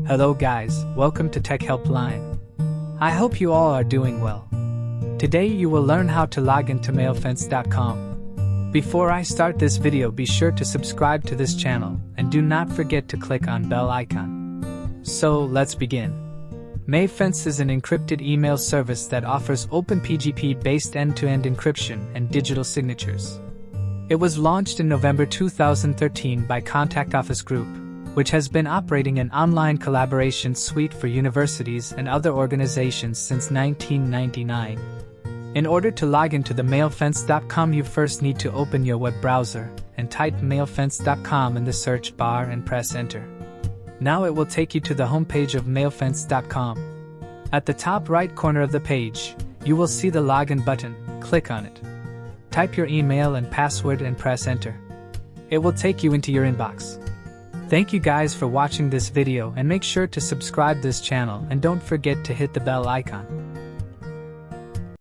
Hello guys, welcome to Tech Helpline. I hope you all are doing well. Today you will learn how to log into Mailfence.com. Before I start this video, be sure to subscribe to this channel and do not forget to click on bell icon. So let's begin. Mailfence is an encrypted email service that offers OpenPGP-based end-to-end encryption and digital signatures. It was launched in November 2013 by Contact Office Group, which has been operating an online collaboration suite for universities and other organizations since 1999. In order to log into the Mailfence.com, you first need to open your web browser and type Mailfence.com in the search bar and press enter. Now it will take you to the homepage of Mailfence.com. At the top right corner of the page, you will see the login button. Click on it. Type your email and password and press enter. It will take you into your inbox. Thank you guys for watching this video, and make sure to subscribe this channel and don't forget to hit the bell icon.